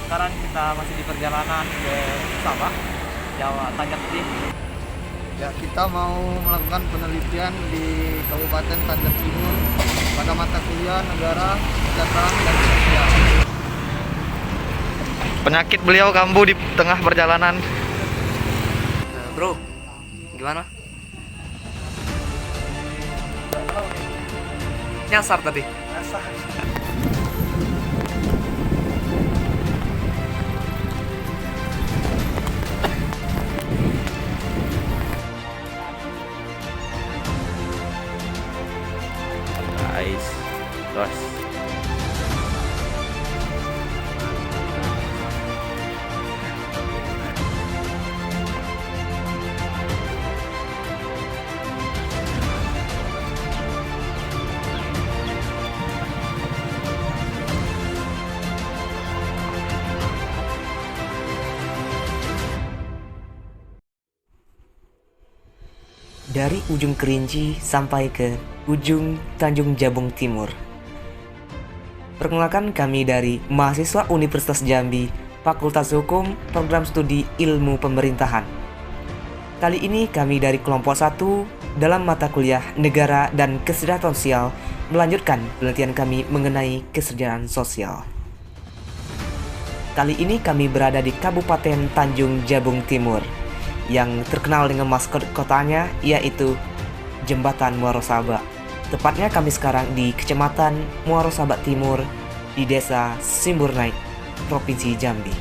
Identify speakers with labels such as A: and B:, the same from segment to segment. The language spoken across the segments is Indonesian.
A: Sekarang kita masih di perjalanan ke Sabah, Jawa Tajab.
B: Ya, kita mau melakukan penelitian di Kabupaten Tanjab Timur pada mata kuliah Negara, Kesejahteraan, dan Sosial.
C: Penyakit beliau kambuh di tengah perjalanan.
A: Bro, gimana? Nyasar tadi.
C: Guys, terus
D: dari ujung Kerinci sampai ke ujung Tanjung Jabung Timur. Perkenalkan, kami dari mahasiswa Universitas Jambi, Fakultas Hukum, Program Studi Ilmu Pemerintahan. Kali ini kami dari kelompok 1 dalam mata kuliah Negara dan Kesejahteraan Sosial melanjutkan penelitian kami mengenai kesejahteraan sosial. Kali ini kami berada di Kabupaten Tanjung Jabung Timur, yang terkenal dengan maskot kotanya yaitu Jembatan Muaro Sabak. Tepatnya kami sekarang di Kecamatan Muaro Sabak Timur di Desa Simburnai, Provinsi Jambi.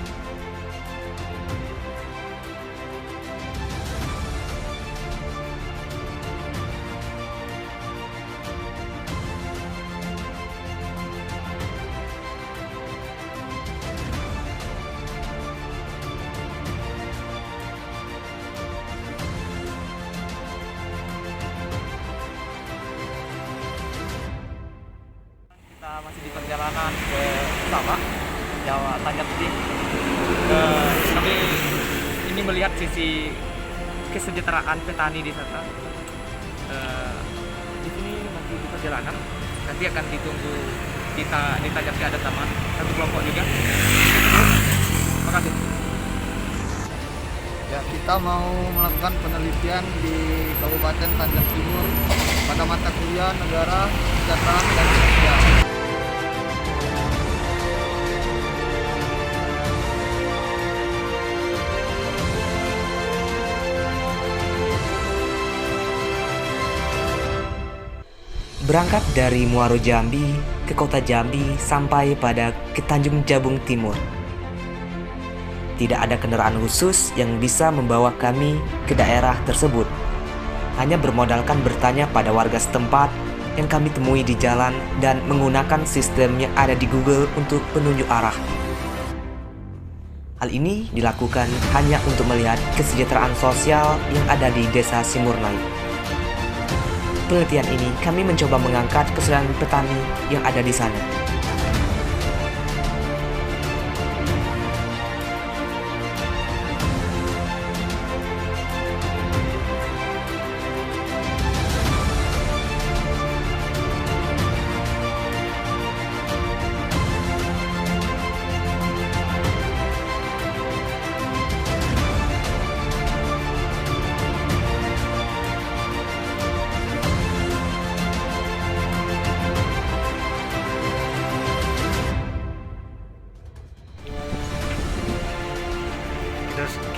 A: Kita masih di perjalanan ke Sabah, Jawa Tajab. Kami ini melihat sisi kesejahteraan petani di sana. Di sini masih di perjalanan. Nanti akan ditunggu kita di Tajab, ada taman satu kelompok juga. Terima kasih.
B: Ya, kita mau melakukan penelitian di Kabupaten Tanjab Timur pada mata kuliah Negara, Kesejahteraan, dan Sosial.
D: Berangkat dari Muaro Jambi ke kota Jambi sampai pada ke Tanjung Jabung Timur. Tidak ada kendaraan khusus yang bisa membawa kami ke daerah tersebut. Hanya bermodalkan bertanya pada warga setempat yang kami temui di jalan dan menggunakan sistem yang ada di Google untuk penunjuk arah. Hal ini dilakukan hanya untuk melihat kesejahteraan sosial yang ada di Desa Simburnai. Penelitian ini kami mencoba mengangkat kesejahteraan petani yang ada di sana.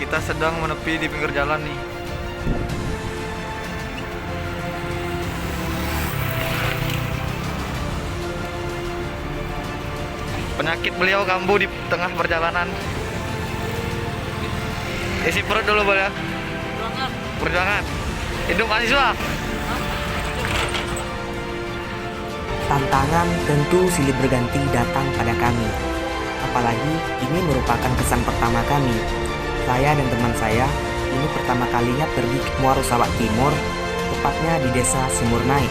C: kita sedang menepi di pinggir jalan nih. Penyakit beliau kambuh di tengah perjalanan. Isi perut dulu boleh? Perjuangan. Hidup mahasiswa.
D: Tantangan tentu silih berganti datang pada kami. Apalagi ini merupakan kesan pertama kami. Saya dan teman saya ini pertama kalinya pergi ke Muaro Sabak Timur, tepatnya di Desa Simburnai.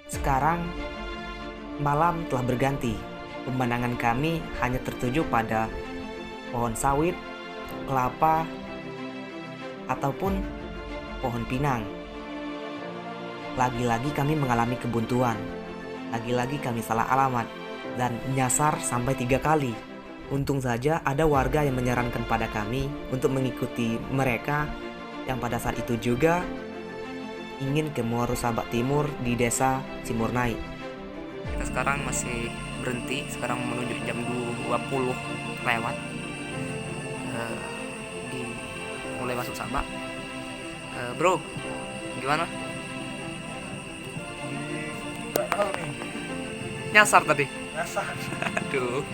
D: Sekarang malam telah berganti. Pemandangan kami hanya tertuju pada pohon sawit, kelapa, ataupun pohon pinang. Lagi-lagi kami mengalami kebuntuan. Lagi-lagi kami salah alamat dan nyasar sampai 3 kali. Untung saja ada warga yang menyarankan pada kami untuk mengikuti mereka yang pada saat itu juga ingin ke Muaro Sabak Timur di desa Cimurnai. Kita sekarang masih berhenti, sekarang menuju jam 20 lewat. Mulai masuk Sabak. Bro, gimana?
B: Nggak tahu nih.
D: Nyasar tadi.
B: Nyasar.
D: Aduh.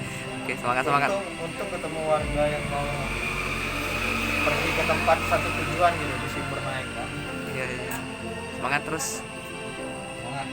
D: Oke, semangat.
B: Untung ketemu warga yang mau pergi ke tempat satu tujuan gitu di Cimurnai kan.
D: Iya. Semangat terus.
B: Semangat.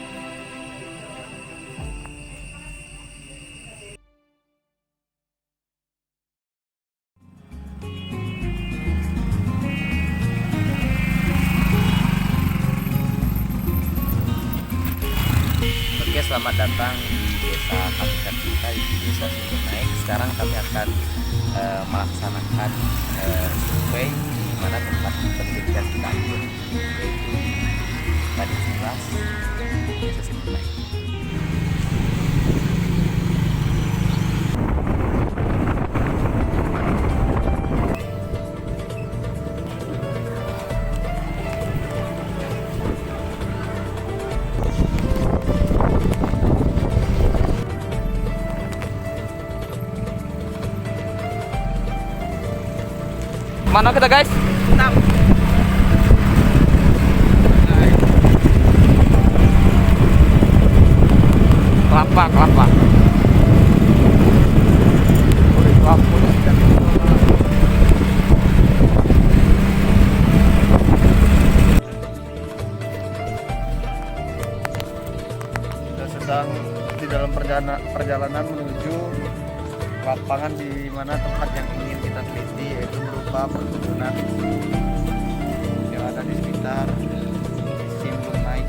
E: Oke, selamat datang di desa habitat kita di desa Cimurnai. Sekarang kami akan melaksanakan survei di mana tempat penelitian kita ambil, yaitu Padi Sebelas, desa Cimurnai.
D: Mana kita guys? Kelapa.
B: Kita sedang di dalam perjalanan menuju lapangan di mana tempat yang ingin kita teliti, yaitu berupa perkebunan yang ada di sekitar Cimurnai.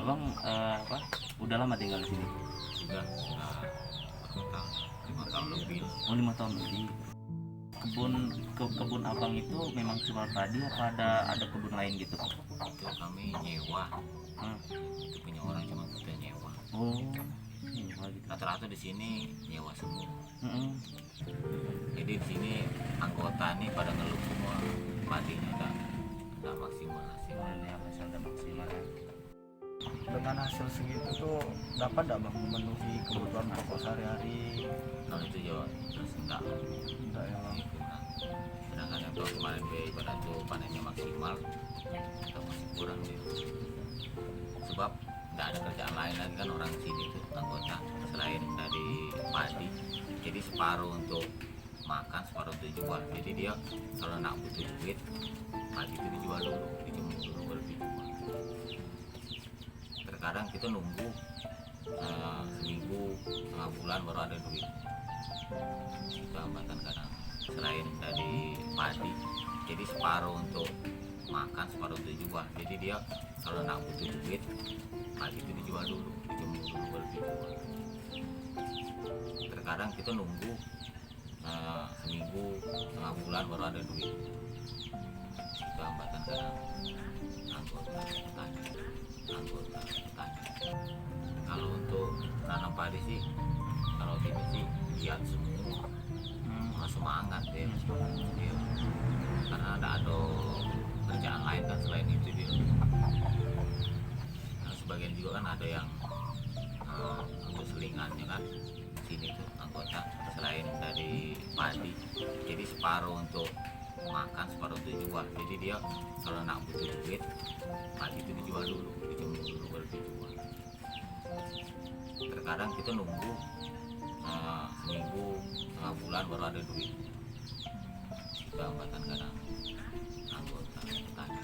E: Abang udah lama tinggal di sini?
F: Sudah 5 tahun lebih.
E: Oh, 5 tahun lebih. Kebun abang itu memang cuma padi apa ada kebun lain gitu?
F: Itu kami nyewa. Itu punya orang, cuma kita nyewa.
E: Oh, nyewa gitu.
F: Rata-rata di sini nyewa semua.
E: Mm-mm.
F: Jadi di sini anggota nih pada ngeluh semua, padinya nggak maksimal hasil.
E: Ya, masih ada maksimal.
B: Dengan hasil segitu tuh dapat nggak bang memenuhi kebutuhan pokok sehari-hari?
F: Kalau itu jawab terus enggak.
B: Enggak ya bang.
F: Kurang. Sedangkan yang tahun kemarin pada tuh panennya maksimal, kita masih kurang gitu. Sebab nggak ada kerjaan lain lagi kan orang sini tuh anggota selain dari padi. Jadi separuh untuk makan, separuh untuk jual. Jadi dia kalau nak butuh duit, padi itu dijual dulu, dijemur dulu baru dijual. Terkadang kita nunggu seminggu, setengah bulan baru ada duit. Itu hambatan kadang. Selain dari padi, jadi separuh untuk makan, separuh untuk jual. Jadi dia kalau nak butuh duit, padi itu dijual dulu, dijemur dulu baru dijual. Terkadang kita nunggu seminggu, setengah bulan baru ada duit. Itu hambatan kadang anggota petani. Kalau untuk nanam padi sih, kalau ini sih lihat semua semangat ya, dia. Karena ada kerjaan lain kan selain itu dia. Nah, sebagian juga kan ada yang untuk selingannya kan sini tuh anggota selain dari padi, jadi separuh untuk makan, separuh untuk jual. Jadi dia kalau nak butuh duit, padi itu dijual dulu, dijemur dulu baru dijual. Terkadang kita nunggu seminggu, setengah bulan baru ada duit. Itu hambatan kadang anggota petani.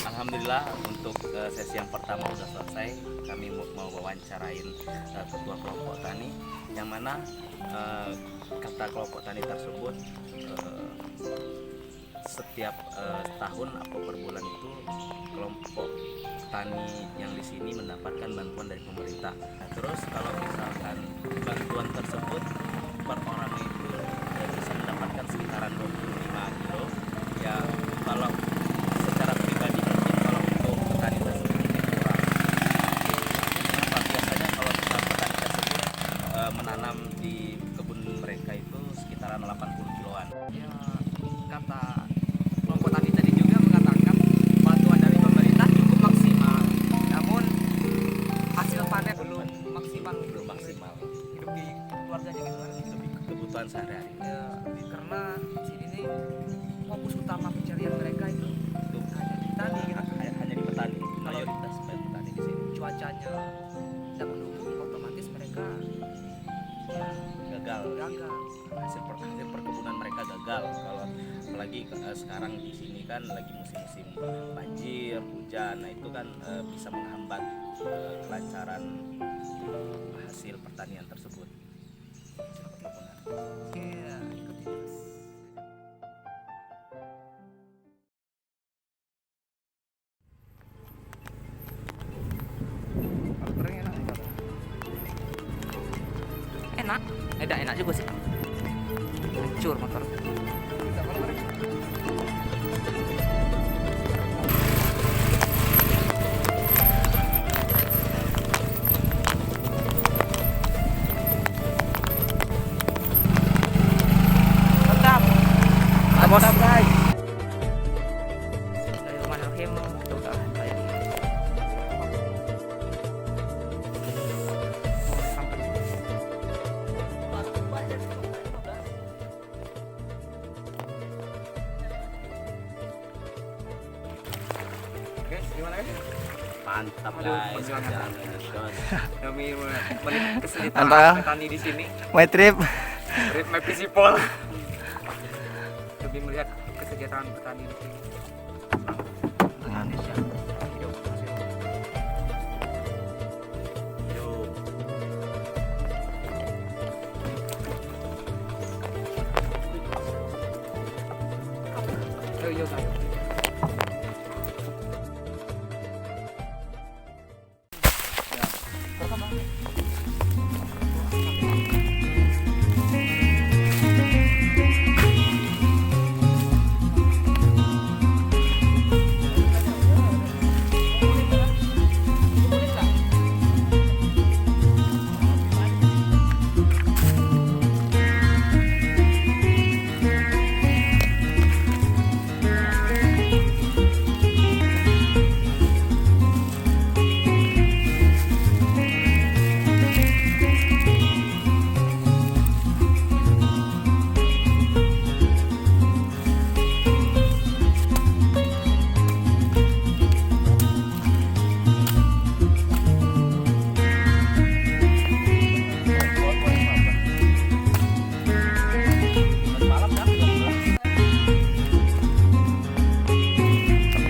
E: Alhamdulillah untuk sesi yang pertama sudah selesai. Kami mau wawancarain ketua kelompok tani, yang mana kata kelompok tani tersebut setiap tahun atau per bulan itu kelompok tani yang di sini mendapatkan bantuan dari pemerintah. Nah, terus kalau misalkan bantuan tersebut per orang itu bisa mendapatkan sekitaran 25 kilo. Ya kalau secara pribadi mungkin kalau untuk petani tersebut mungkin kurang. Kenapa? Biasanya kalau misalkan petani tersebut menanam di kebun mereka itu sekitaran 80 kiloan.
A: Ya, kata kelompok tani tadi juga mengatakan bantuan dari pemerintah cukup maksimal, namun hasil panen belum maksimal
E: Belum maksimal
A: hidup di keluarga gitu kan.
E: lebih ke kebutuhan sehari-hari.
A: Ya, karena di sini nih fokus utama pencarian mereka itu hanya di tani gitu.
E: Hanya di petani, mayoritas petani di sini.
A: Cuacanya tidak mendukung, otomatis mereka ya,
E: Gagal.
A: gagal.
E: Hasil perkebunan mereka gagal. Kalau apalagi sekarang di sini kan lagi musim-musim banjir, hujan, nah itu kan bisa menghambat kelancaran hasil pertanian tersebut. Hasil perkebunan.
A: Iya, ikuti terus. Enak, enak juga sih. Hancur motor. Mantap. Mantap guys. Bismillahirrahmanirrahim. Tuh udah kayak gini. Oh, sampai. Guys, gimana guys?
E: Mantap
A: Aduh,
E: guys,
A: perjuangan.
E: perjalanan ini, Bos.
A: Demi menit kesulitan
B: Mantap.
A: petani di sini.
B: My trip.
A: Rip my people. Demi melihat kesejahteraan petani di sini. Indonesia. Hidup, masih hidup.
E: Yuk.
A: Ayo, ayo.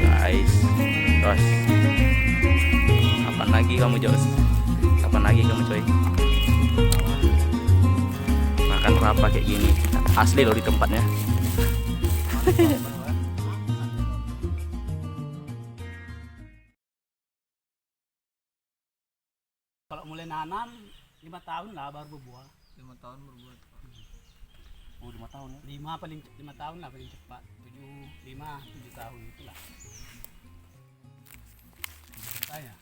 E: Guys, Ros, kapan lagi kamu Jos? Kapan lagi kamu coy? Makan apa kayak gini? Asli loh di tempatnya.
G: Kalau mulai nanam 5 tahun lah baru berbuah.
A: 5 tahun berbuat.
B: Oh, 5 tahun ya.
G: 5 tahun lah paling cepat. 7 tahun itulah. Saya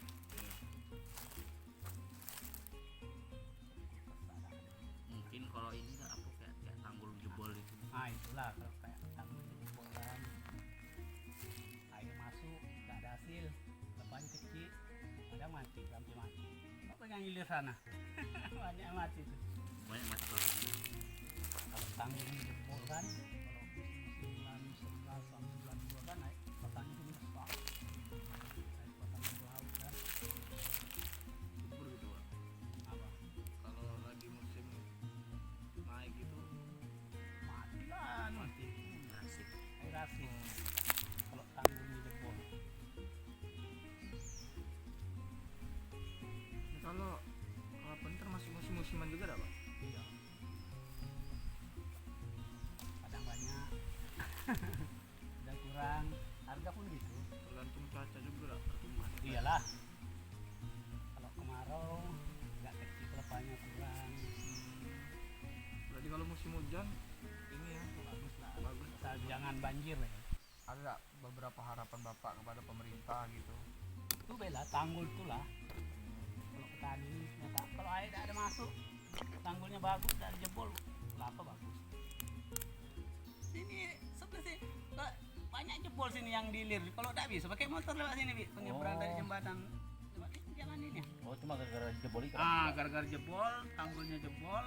E: Mungkin kalau ini kan apa kayak tanggul jebol itu.
G: itulah kalau kayak tanggul jebolan. Air masuk, nggak ada hasil. Depan kecil, kadang mati, hampir mati. Apa yang hilir sana? Banyak yang mati tuh.
E: Banyak masalah.
G: Kalau tanggul jebol kan, kalau 9, 11 sampai 92 kan naik petani sini besar. Naik petani laut kan.
B: Subur gitu, Pak.
G: Apa?
B: Kalau lagi musim naik gitu
G: Mati lah, mati.
E: Asik.
G: Air asin. Kalau tanggulnya jebol.
A: Kalau apa ini termasuk musim-musiman juga dah, Pak?
G: Iya. Kadang banyak. warga pun gitu.
B: Tergantung cuaca juga.
G: Iyalah, kalau kemarau nggak kecil kelapanya kurang.
B: Berarti kalau musim hujan ini ya
G: Bagus lah,
B: bagus.
G: asal jangan banjir ya.
B: Ada nggak beberapa harapan Bapak kepada pemerintah gitu?
G: Itu bela tanggul tuh lah. Kalau petani ini ternyata kalau air tidak ada masuk, tanggulnya bagus dari jebol, kelapa bagus. Sini seperti banyak jebol sini yang dilir. Kalau tidak bisa pakai motor lewat sini, Bi. Penyeberang dari jembatan lewat ini jalan ini.
F: Oh, cuma gara-gara jebol ikan.
G: Gara-gara jebol, tanggulnya jebol.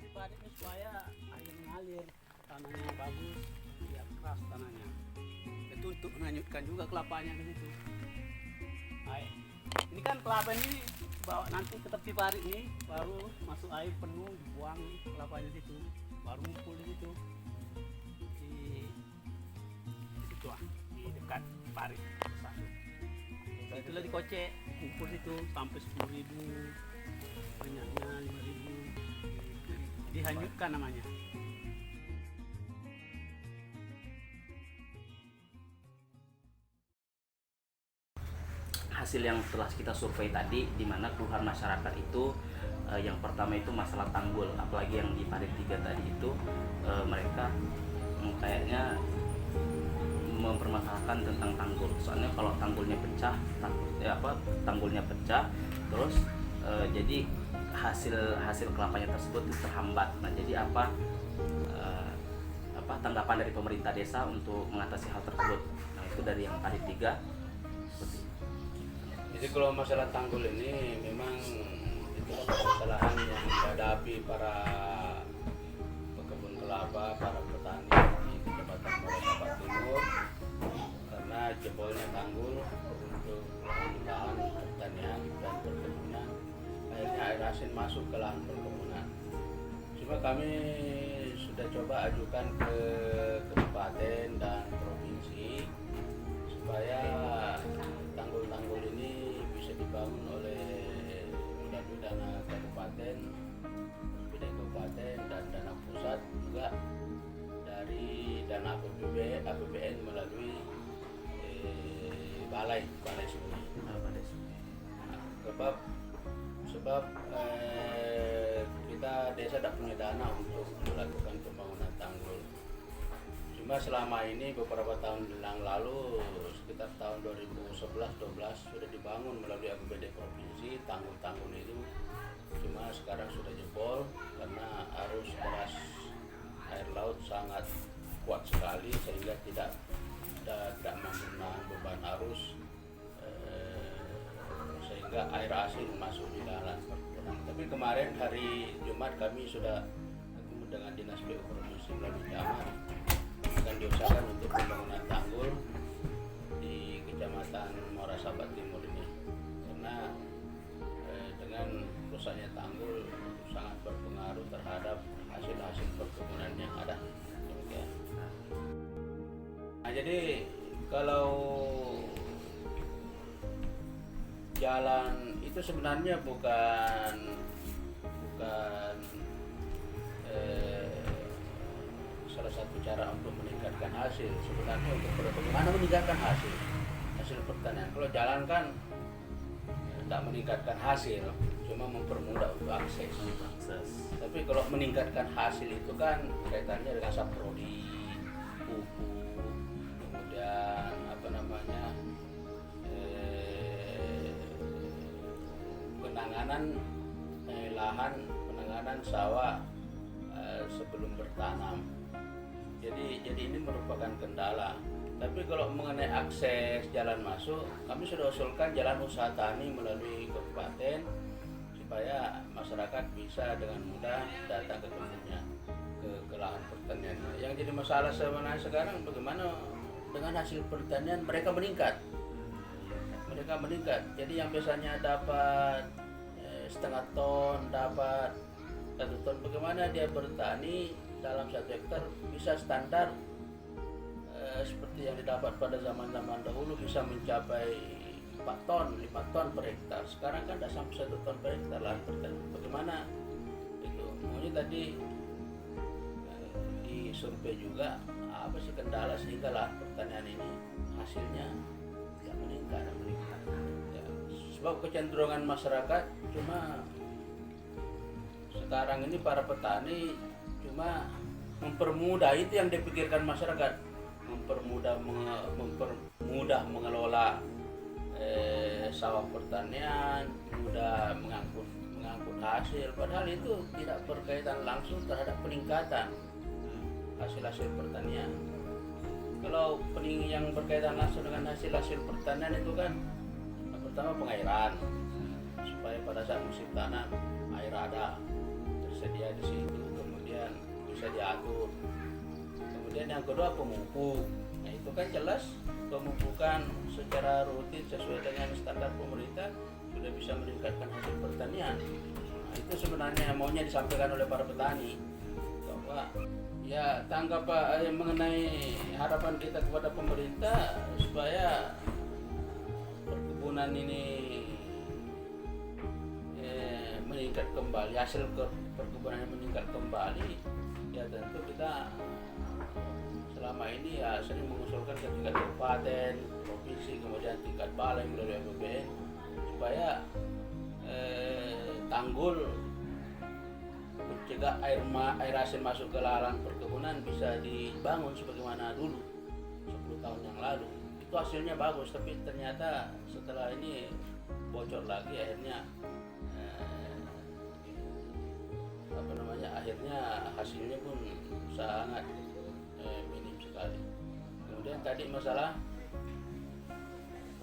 G: Itu padatnya supaya air mengalir, tanahnya bagus, biar keras tanahnya. Itu untuk menghanyutkan juga kelapanya ke situ. Air. Ini kan kelapa ini bawa nanti ke tepi parit ini, baru masuk air penuh, dibuang kelapanya situ, baru ngumpul di situ. Di situ di dekat parit satu. Itulah dikocek, kumpul situ sampai 10.000, banyaknya 5.000, dihanyutkan namanya.
E: Hasil yang telah kita survei tadi, di mana keluhan masyarakat itu yang pertama itu masalah tanggul, apalagi yang di Parit 3 tadi itu mereka kayaknya mempermasalahkan tentang tanggul. Soalnya kalau tanggulnya pecah, tanggulnya pecah, terus jadi hasil kelapanya tersebut itu terhambat. Nah, jadi apa tanggapan dari pemerintah desa untuk mengatasi hal tersebut? Nah, itu dari yang Parit 3 seperti itu.
G: Jadi kalau masalah tanggul ini memang itu permasalahan yang dihadapi para pekebun kelapa, para petani di Kecamatan Morasapat Timur, karena jebolnya tanggul untuk lahan pertanian dan perkebunan, akhirnya air asin masuk ke lahan perkebunan. Cuma kami sudah coba ajukan ke kabupaten dan provinsi supaya tanggul-tanggul ini bisa dibangun oleh melalui dana kabupaten, bidang kabupaten dan dana pusat, juga dari dana APBN melalui balai sungai. Sebab kita desa tidak punya dana untuk melakukan pembangunan tanggul. Cuma selama ini beberapa tahun yang lalu, sekitar tahun 2011-12 sudah dibangun melalui APBD provinsi tanggul-tanggul itu. Cuma sekarang sudah jebol karena arus deras air laut sangat kuat sekali sehingga tidak mampu menahan beban arus, sehingga air asin masuk di dalam perkebunan. Tapi kemarin hari Jumat kami sudah ketemu dengan Dinas PU Provinsi melalui Camat, akan diusahakan untuk pembangunan tanggul di Kecamatan Morasapat Timur ini, karena dengan rusaknya tanggul sangat berpengaruh terhadap hasil-hasil perkebunan yang ada. Demikian. Nah, jadi kalau jalan itu sebenarnya bukan salah satu cara untuk meningkatkan hasil. Sebenarnya untuk bagaimana meningkatkan hasil pertanian. Kalau jalan kan tidak meningkatkan hasil, cuma mempermudah untuk akses. Tapi kalau meningkatkan hasil itu kan kaitannya dengan saprodi, pupuk, kemudian penanganan lahan, penanganan sawah sebelum bertanam. Jadi ini merupakan kendala. Tapi kalau mengenai akses jalan masuk, kami sudah usulkan jalan usaha tani melalui kabupaten supaya masyarakat bisa dengan mudah datang ke kebunnya, ke lahan pertaniannya. Yang jadi masalah sebenarnya sekarang bagaimana dengan hasil pertanian mereka meningkat. Jadi yang biasanya dapat setengah ton, dapat 1 ton, bagaimana dia bertani dalam 1 hektar bisa standar seperti yang didapat pada zaman-zaman dahulu, bisa mencapai 4 ton, 5 ton per hektar. Sekarang kan tidak sampai 1 ton per hektar lahan pertanian. Bagaimana itu? Maunya tadi survei juga apa sih kendala sehingga lahan pertanian ini hasilnya tidak meningkat. Ya, sebab kecenderungan masyarakat cuma sekarang ini para petani cuma mempermudah, itu yang dipikirkan masyarakat, mempermudah mengelola sawah pertanian, mudah mengangkut hasil, padahal itu tidak berkaitan langsung terhadap peningkatan hasil pertanian. Kalau yang berkaitan langsung dengan hasil pertanian itu kan yang pertama pengairan, supaya pada saat musim tanam air ada tersedia di situ, kemudian bisa diatur. Kemudian yang kedua pemupuk. Nah itu kan jelas pemupukan secara rutin sesuai dengan standar pemerintah sudah bisa meningkatkan hasil pertanian. Nah, itu sebenarnya maunya disampaikan oleh para petani bahwa ya tanggapan mengenai harapan kita kepada pemerintah supaya perkebunan ini meningkat kembali, hasil perkebunan meningkat kembali. Ya tentu kita selama ini ya sering mengusulkan ke tingkat kabupaten, provinsi, kemudian tingkat balai melalui APBN supaya tanggul mencegah air asin masuk ke ladang perkebunan bisa dibangun sebagaimana dulu 10 tahun yang lalu. Itu hasilnya bagus, tapi ternyata setelah ini bocor lagi, akhirnya akhirnya hasilnya pun sangat minim sekali. Kemudian tadi masalah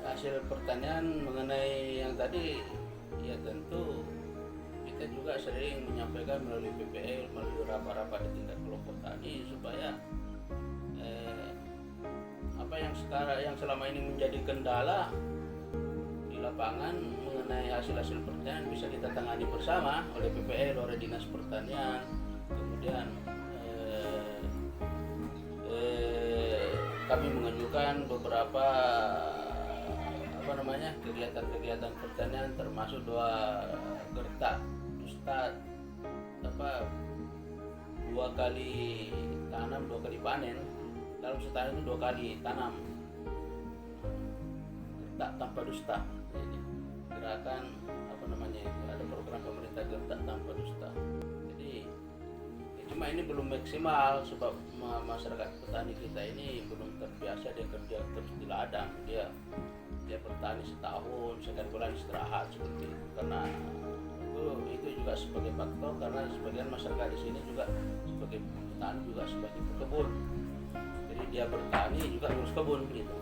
G: hasil pertanian mengenai yang tadi, ya tentu kita juga sering menyampaikan melalui PPL, melalui rapat-rapat di tingkat kelompok tani supaya apa yang selama ini menjadi kendala di lapangan mengenai hasil pertanian bisa kita tangani bersama oleh PPL, oleh Dinas Pertanian. Kemudian kami mengajukan beberapa kegiatan pertanian, termasuk 2 gertak ustad, 2 kali tanam 2 kali panen, dalam setahun itu 2 kali tanam, gertak tanpa dusta. Jadi gerakan ada program pemerintah gertak tanpa dusta. Jadi cuma ini belum maksimal sebab masyarakat petani kita ini belum terbiasa dia kerja terus di ladang, dia bertani setahun, sekian bulan istirahat seperti itu. Karena itu juga sebagai faktor, karena sebagian masyarakat di sini juga sebagai petani juga sebagai pekebun, jadi dia bertani juga ngurus kebun gitu.